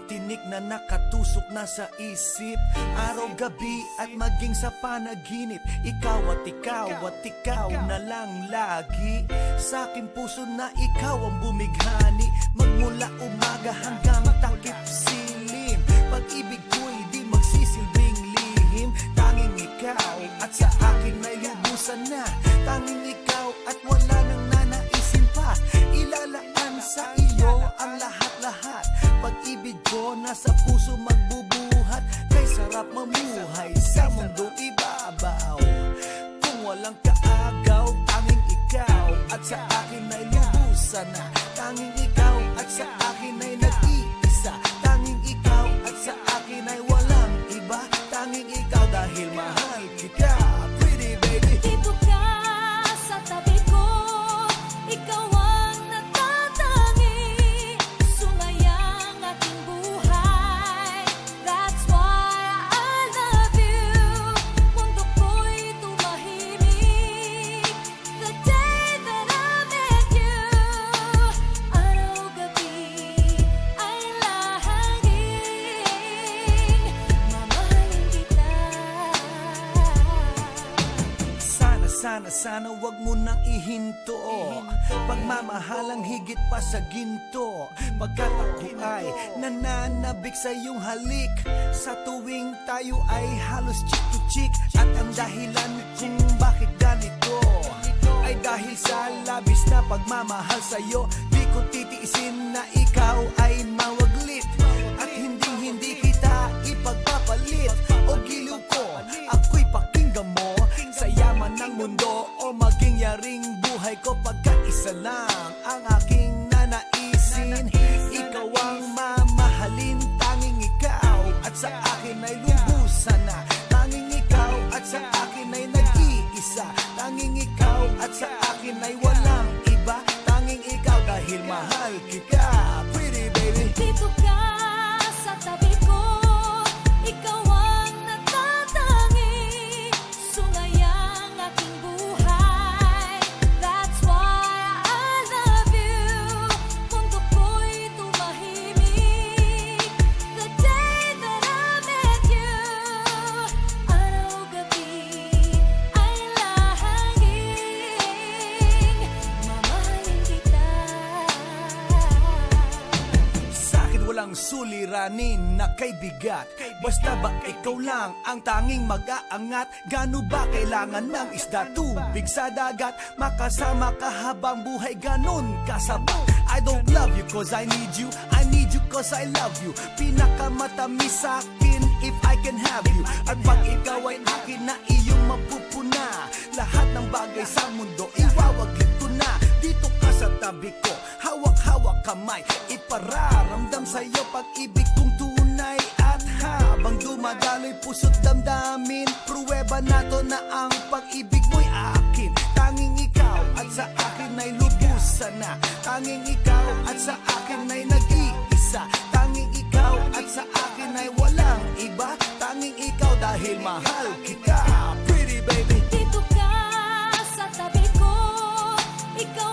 tinik na nakatusok na sa isip, araw-gabi at maging sa panaginip. Ikaw at ikaw at ikaw na lang lagi. Sa aking puso na ikaw ang bumighani, magmula umaga hanggang takip silim. Pag-ibig ko'y di magsisilbing lihim. Tanging ikaw at sa akin ay lubusan na. Tanging ikaw at wala nang nanaisin pa. Ilalaan sa iyo ang lahat-lahat. Pag-ibig ko nasa puso magbubuhat. Kay sarap mamuhay sa mundong ibabaw. Kung walang kaagaw, tanging ikaw at sa akin ay lubusan na. Tanging ikaw at sa akin ay nag-iisa. Tanging ikaw at sa akin ay walang iba. Tanging ikaw dahil mahal kita, pretty baby. Dito ka sa tabi ko, ikaw ang natatangi. Sumayang aking buhay, that's why I love you. Mundo ko'y tumahimik the day that I met you. Araw-gabi ay lahangin, mamahalin kita. Sana wag mo nang ihinto. Pagmamahalang higit pa sa ginto. Pagkat ako ay nananabik sa iyong halik. Sa tuwing tayo ay halos chick to chick. At ang dahilan kung bakit ganito ay dahil sa labis na pagmamahal sa'yo. Di ko titiisin na ikaw ay mawaglit. At hindi kita ipagpapalit. O giliw ko, ako'y pakinggan mo. Sa yaman ng mundo o maging yaring buhay ko, pagkat isa lang ang aking nanaisin. Ikaw ang mamahalin, tanging ikaw at sa akin ay lubusan na. Tanging ikaw at sa akin ay nag-iisa. Tanging ikaw at sa akin ay walang iba. Tanging ikaw dahil mahal kita, pretty baby. Dito ka sa tabi ko, ikaw ang natatangi. Sumayang aking buhay, that's why I love you. Mundo ko'y tumahimik the day that I met you. Araw-gabi ay lahangin, mamahalin kita. Sa'kin walang suliranin na kay bigat. Basta ba ikaw lang ang tanging mag-aangat? Gano ba kailangan ng isda, tubig sa dagat? Makasama ka habang buhay, ganon kasabat. I don't love you cause I need you, I need you cause I love you. Pinakamatamis sa'kin if I can have you. At pag ikaw ay akin na iyong mapupuna, lahat ng bagay sa mundo iwawaglit ko na. Dito ka sa tabi ko, hawak-hawak kamay, ipararamdam sa'yo pag-ibig kong tunay. At habang dumadaloy puso't damdamin, pruweba na to na ang pag-ibig mo'y akin. Tanging ikaw at sa akin ay lubusan na. Tanging ikaw at sa akin ay nag-iisa. Tanging ikaw at sa akin ay walang iba. Tanging ikaw dahil mahal kita, pretty baby. Dito ka sa tabi ko, ikaw